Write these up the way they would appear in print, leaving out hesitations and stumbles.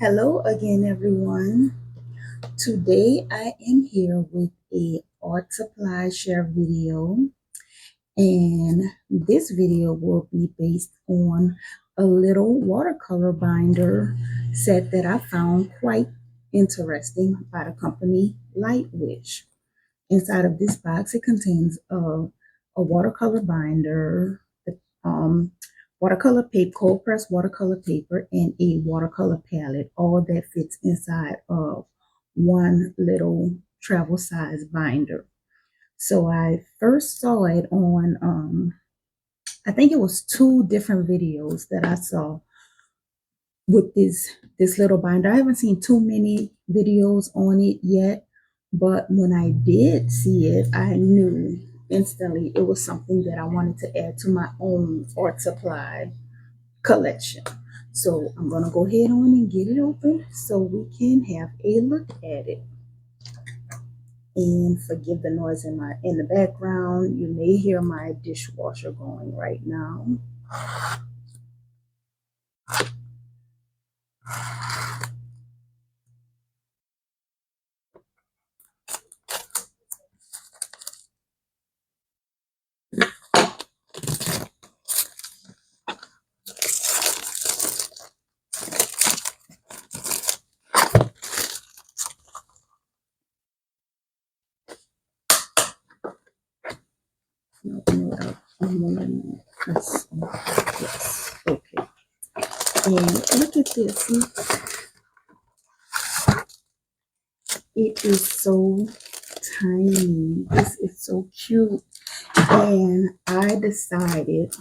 Hello again, everyone. Today I am here with a art supply share video, and this video will be based on a little watercolor binder set that I found quite interesting by the company Lightwish. Inside of this box, it contains a watercolor binder, um, watercolor paper, cold pressed watercolor paper, and a watercolor palette. All that fits inside of one little travel size binder. So I first saw it on, I think it was two different videos that I saw with this little binder. I haven't seen too many videos on it yet, but when I did see it, I knew instantly it was something that I wanted to add to my own art supply collection. So I'm gonna go ahead on and get it open so we can have a look at it. And forgive the noise in the background. You may hear my dishwasher going right now. No, I'm gonna press. Yes, okay. And look at this. It is so tiny. This is so cute. And I decided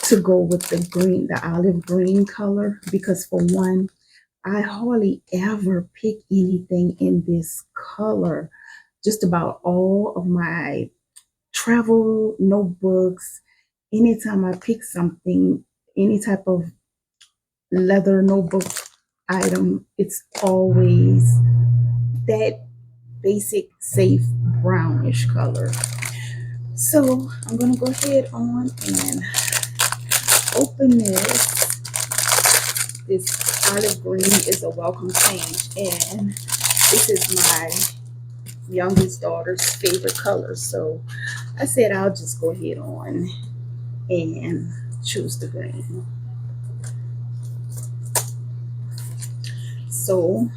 to go with the olive green color, because for one, I hardly ever pick anything in this color. Just about all of my travel notebooks, anytime I pick something, any type of leather notebook item, it's always that basic, safe brownish color. So I'm gonna go ahead on and open this. This olive green is a welcome change, and this is my youngest daughter's favorite color. So I said I'll just go ahead on and choose the green. So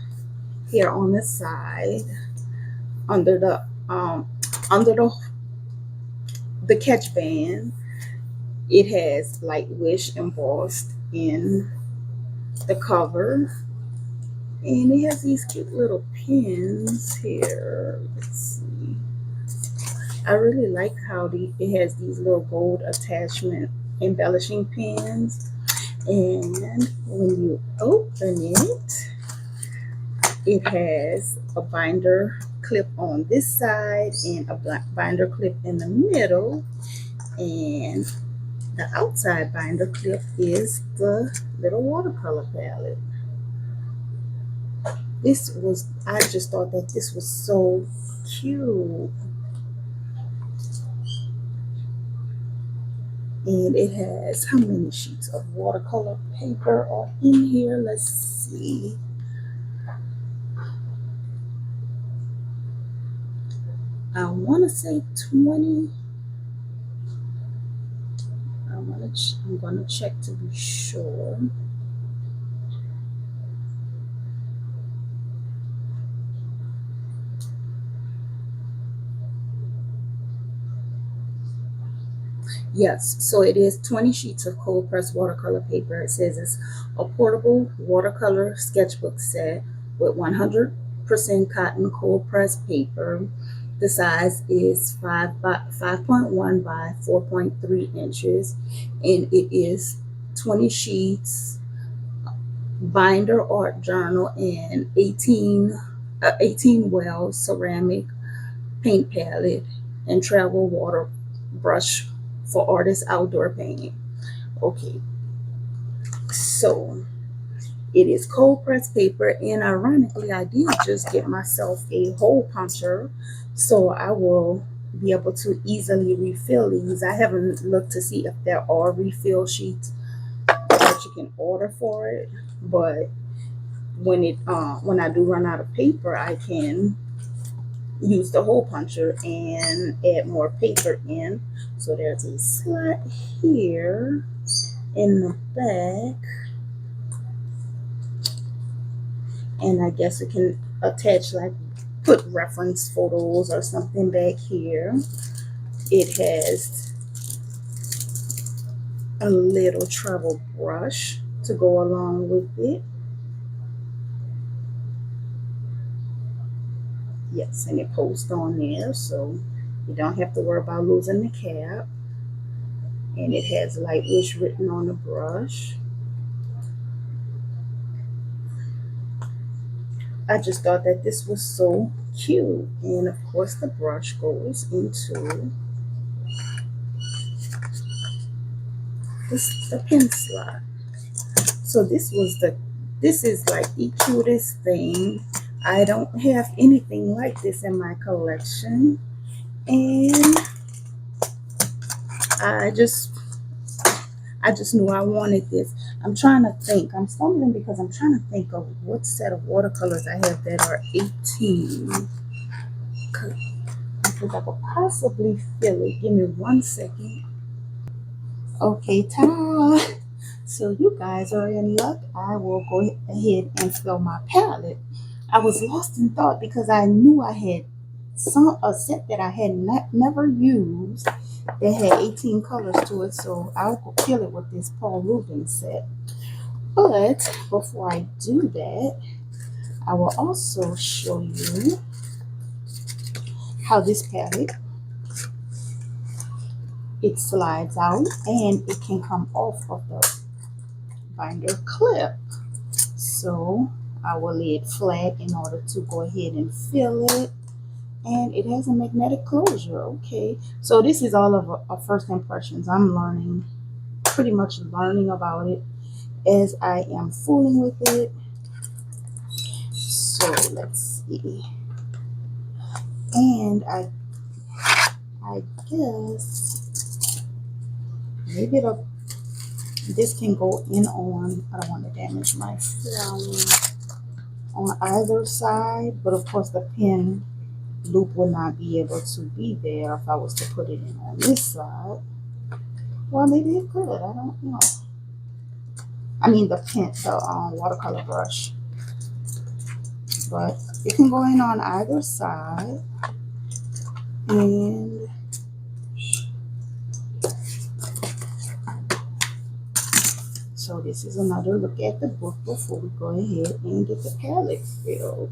here on the side, under the catch band, it has Lightwish embossed in the cover, and it has these cute little pins here. Let's see. I really like how it has these little gold attachment embellishing pins, and when you open it, it has a binder clip on this side and a binder clip in the middle, and the outside binder clip is the little watercolor palette. I just thought that this was so cute. And it has, how many sheets of watercolor paper are in here? Let's see. I want to say 20. I'm gonna check to be sure. Yes, so it is 20 sheets of cold pressed watercolor paper. It says it's a portable watercolor sketchbook set with 100% cotton cold pressed paper. The size is 5.1 by 4.3 inches, and it is 20 sheets, binder art journal, and 18 well ceramic paint palette, and travel water brush for artists outdoor painting. Okay, so it is cold pressed paper, and ironically, I did just get myself a hole puncher, so I will be able to easily refill these. I haven't looked to see if there are refill sheets that you can order for it, but when I do run out of paper, I can use the hole puncher and add more paper in. So there's a slot here in the back, and I guess it can attach, like put reference photos or something back here. It has a little travel brush to go along with it. Yes, and it posts on there, so you don't have to worry about losing the cap. And it has Lightwish written on the brush. I just thought that this was so cute. And of course the brush goes into the pen slot. So this is like the cutest thing. I don't have anything like this in my collection. And I just knew I wanted this. I'm trying to think. I'm stumbling because I'm trying to think of what set of watercolors I have that are 18. Because I could possibly feel it. Give me 1 second. Okay, ta-da! So you guys are in luck. I will go ahead and fill my palette. I was lost in thought because I knew I had a set that I had never used that had 18 colors to it, so I'll go fill it with this Paul Rubens set. But before I do that, I will also show you how this palette, it slides out and it can come off of the binder clip. So I will lay it flat in order to go ahead and fill it. And it has a magnetic closure. Okay, so this is all of a first impressions. I'm learning, pretty much learning about it as I am fooling with it. So let's see. And I guess maybe this can go in on, I don't want to damage my flower, on either side, but of course the pen loop will not be able to be there if I was to put it in on this side. Well, maybe it could, I don't know. I mean the watercolor brush. But it can go in on either side. And so this is another look at the book before we go ahead and get the palette filled.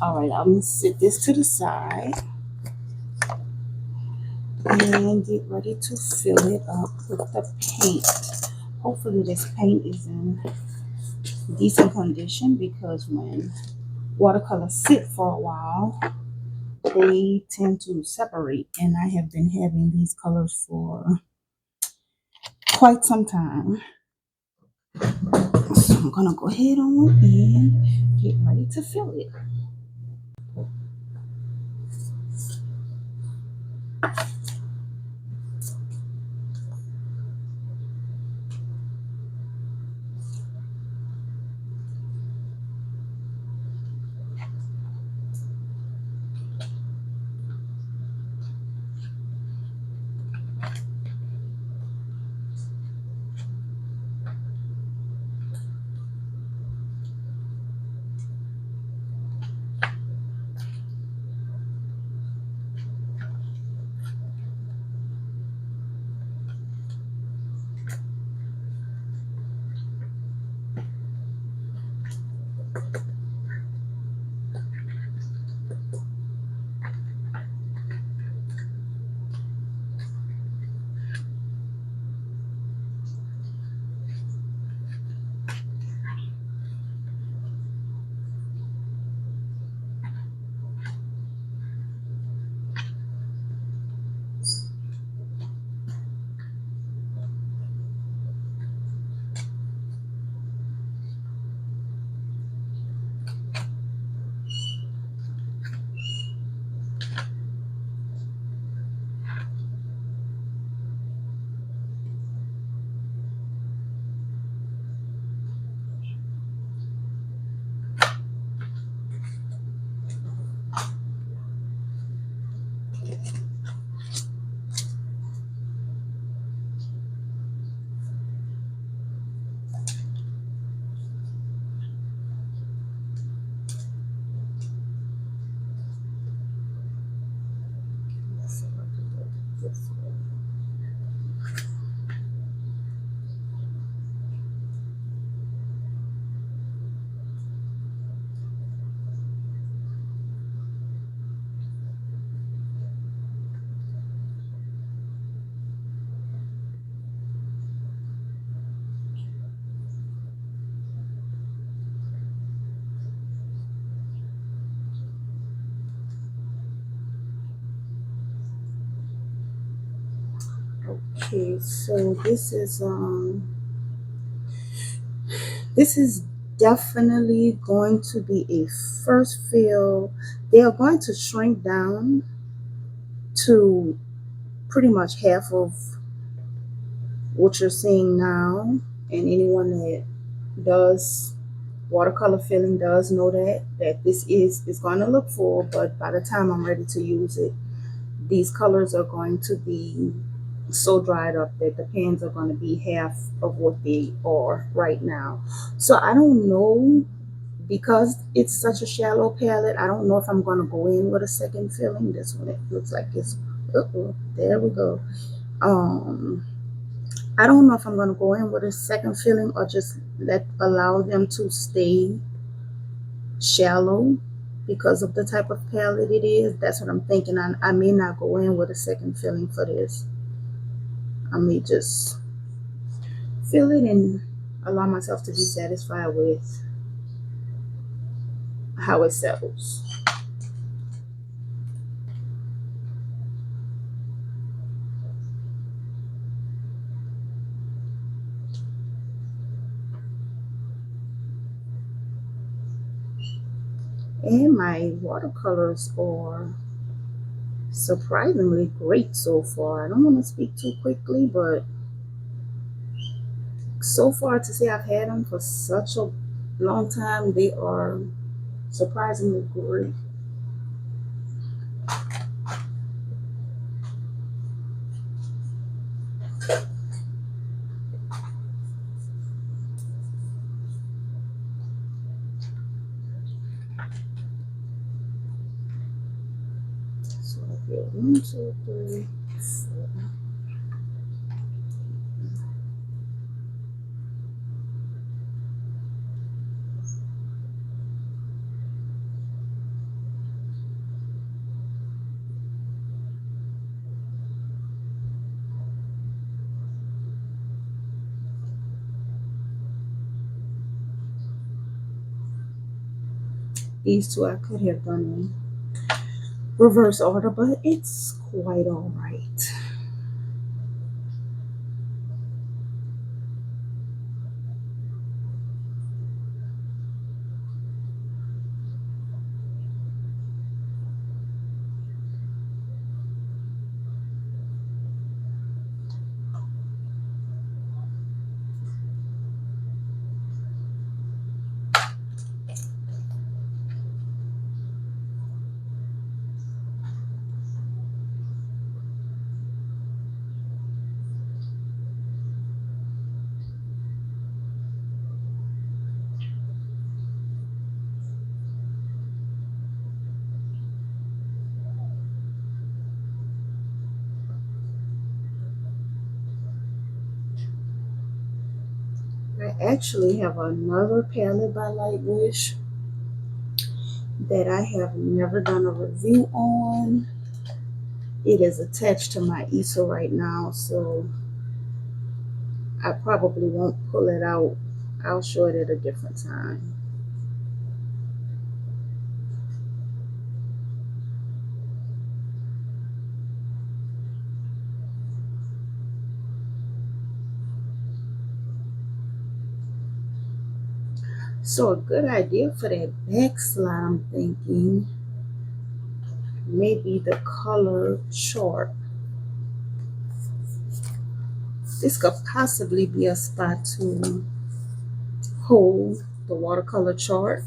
Alright, I'm going to sit this to the side and get ready to fill it up with the paint. Hopefully this paint is in decent condition, because when watercolors sit for a while, they tend to separate, and I have been having these colors for quite some time. So I'm gonna go ahead on and get ready to fill it. Okay, so this is definitely going to be a first fill. They are going to shrink down to pretty much half of what you're seeing now, and anyone that does watercolor filling does know that this is going to look full, but by the time I'm ready to use it, these colors are going to be so dried up that the pans are going to be half of what they are right now. So I don't know, because it's such a shallow palette, I don't know if I'm going to go in with a second filling. This one, it looks like it's, there we go. I don't know if I'm going to go in with a second filling or just allow them to stay shallow because of the type of palette it is. That's what I'm thinking. I may not go in with a second filling for this. I may just fill it and allow myself to be satisfied with how it settles. And my watercolors are surprisingly great so far. I don't want to speak too quickly, but so far, to say I've had them for such a long time, they are surprisingly great. So I get 1, 2, 3, 4. These two I could have done in reverse order, but it's quite all right. I actually have another palette by Lightwish that I have never done a review on. It is attached to my easel right now, so I probably won't pull it out. I'll show it at a different time. So a good idea for that backslide, I'm thinking, maybe the color chart. This could possibly be a spot to hold the watercolor chart.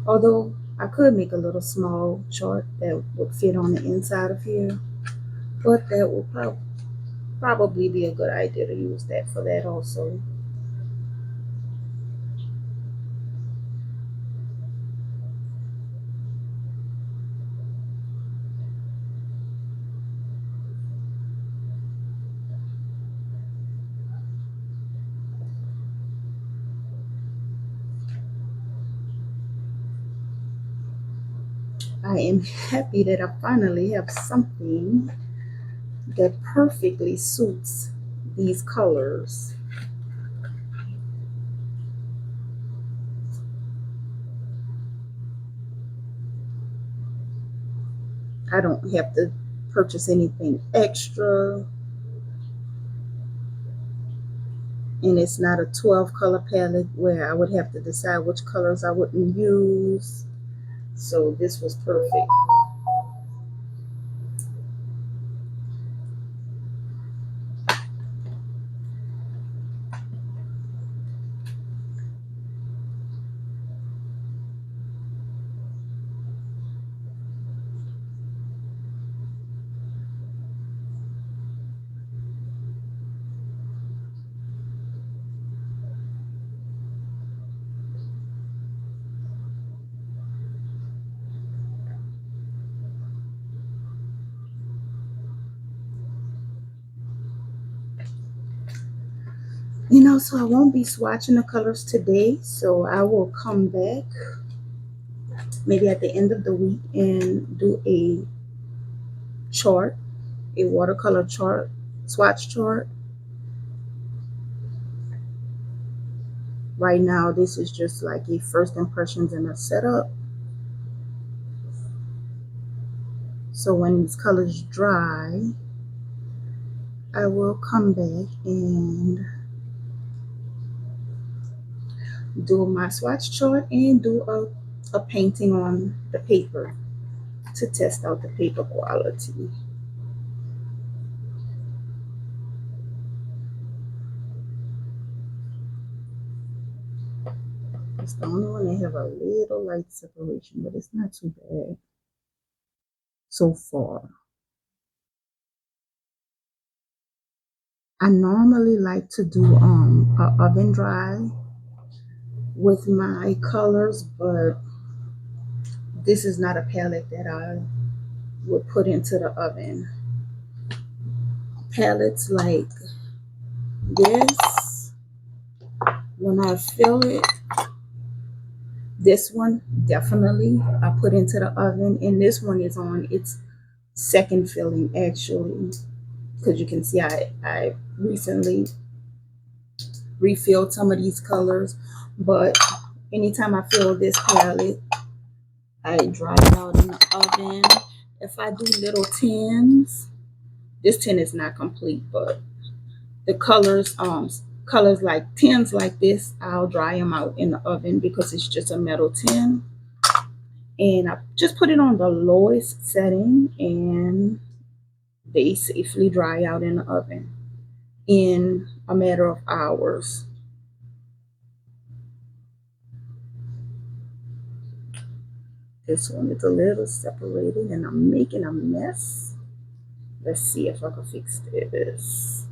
Although I could make a little small chart that would fit on the inside of here, but that would probably be a good idea to use that for that also. I am happy that I finally have something that perfectly suits these colors. I don't have to purchase anything extra. And it's not a 12 color palette where I would have to decide which colors I wouldn't use. So this was perfect. So I won't be swatching the colors today. So I will come back maybe at the end of the week and do a chart, a watercolor chart, swatch chart. Right now, this is just like a first impressions and a setup. So when these colors dry, I will come back and do my swatch chart and do a painting on the paper to test out the paper quality. It's the only one that have a little light separation, but it's not too bad so far. I normally like to do a oven dry with my colors, but this is not a palette that I would put into the oven. Palettes like this, when I fill it, this one definitely I put into the oven, and this one is on its second filling actually, because you can see I recently refilled some of these colors, but anytime I fill this palette, I dry it out in the oven. If I do little tins, this tin is not complete, but the colors like tins like this, I'll dry them out in the oven because it's just a metal tin. And I just put it on the lowest setting and they safely dry out in the oven in a matter of hours. This one is a little separated and I'm making a mess. Let's see if I can fix this.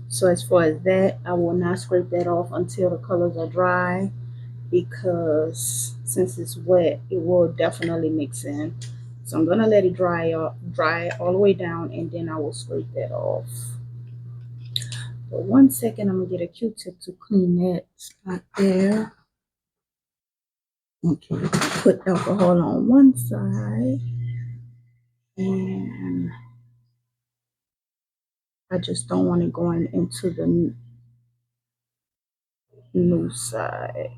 So as far as that, I will not scrape that off until the colors are dry, because since it's wet, it will definitely mix in. So I'm gonna let it dry all the way down, and then I will scrape that off. But 1 second, I'm gonna get a Q-tip to clean that spot there. Okay, put alcohol on one side, and I just don't want it going into the new side.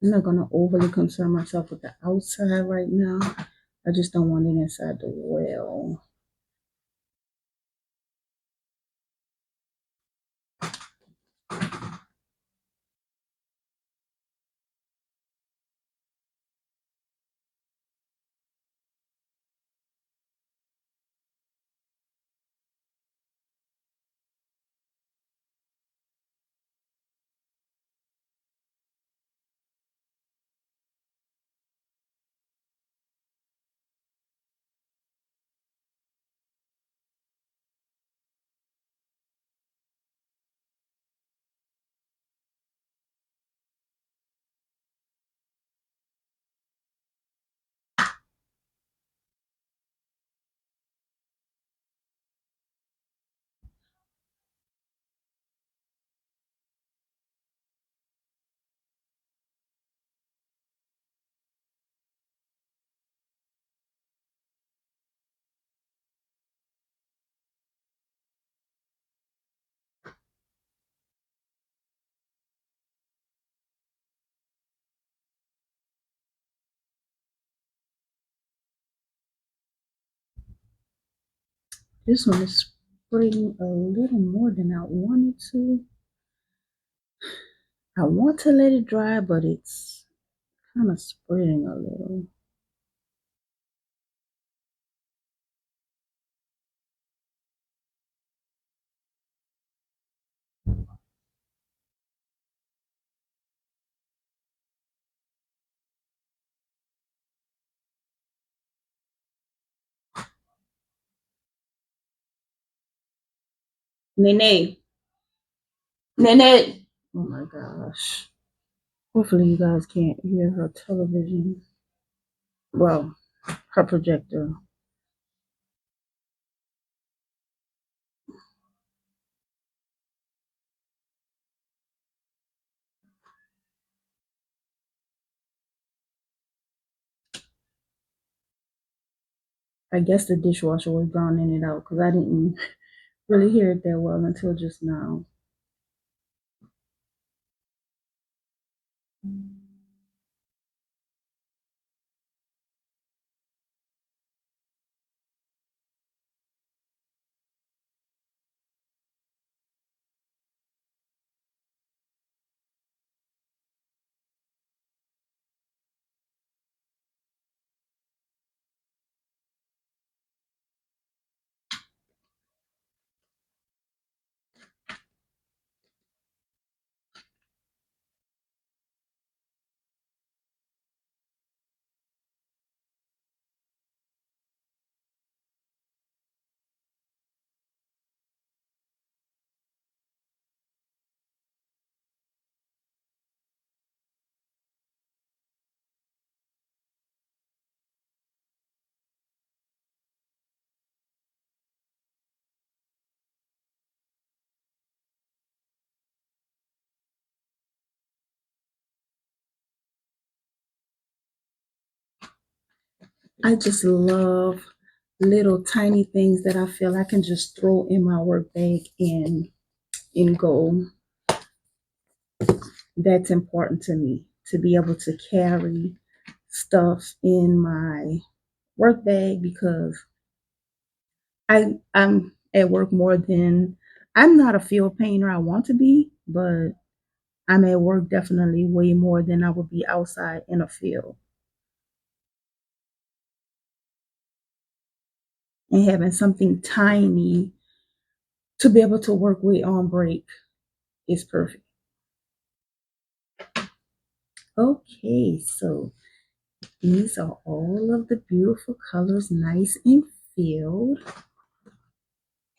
I'm not gonna overly concern myself with the outside right now. I just don't want it inside the well. This one is spreading a little more than I wanted to. I want to let it dry, but it's kind of spreading a little. Nene. Nene. Oh my gosh. Hopefully you guys can't hear her television. Well, her projector. I guess the dishwasher was drowning it out because I didn't really hear it that well until just now. I just love little tiny things that I feel I can just throw in my work bag and go. That's important to me, to be able to carry stuff in my work bag, because I'm at work more than I'm not a field painter. I want to be, but I'm at work definitely way more than I would be outside in a field. And having something tiny to be able to work with on break is perfect. Okay, so these are all of the beautiful colors, nice and filled.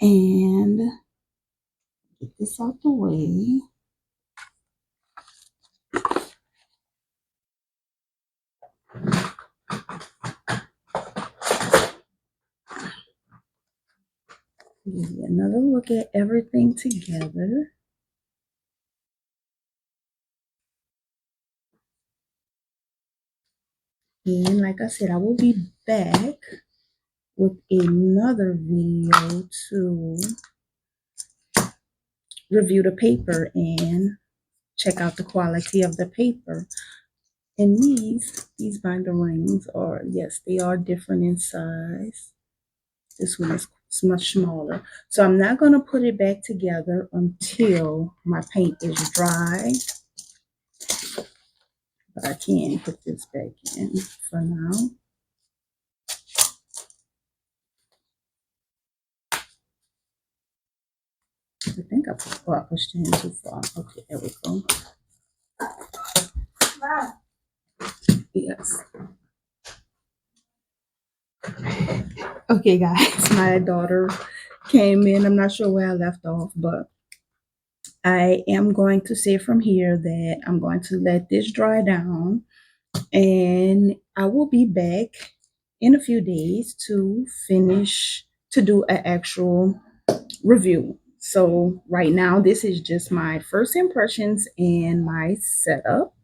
And get this out the way. Give you another look at everything together. And like I said, I will be back with another video to review the paper and check out the quality of the paper. And these binder rings are, yes, they are different in size. This one is much smaller. So I'm not going to put it back together until my paint is dry. But I can put this back in for now. I think I pushed it in too far. Okay, there we go. Yes. Okay, guys, my daughter came in. I'm not sure where I left off, but I am going to say from here that I'm going to let this dry down, and I will be back in a few days to finish to do an actual review. So right now, this is just my first impressions and my setup.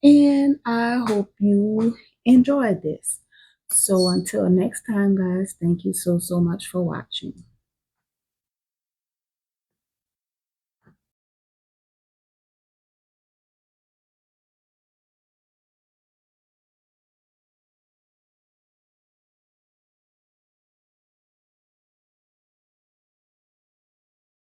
And I hope you enjoyed this. So until next time, guys, thank you so much for watching.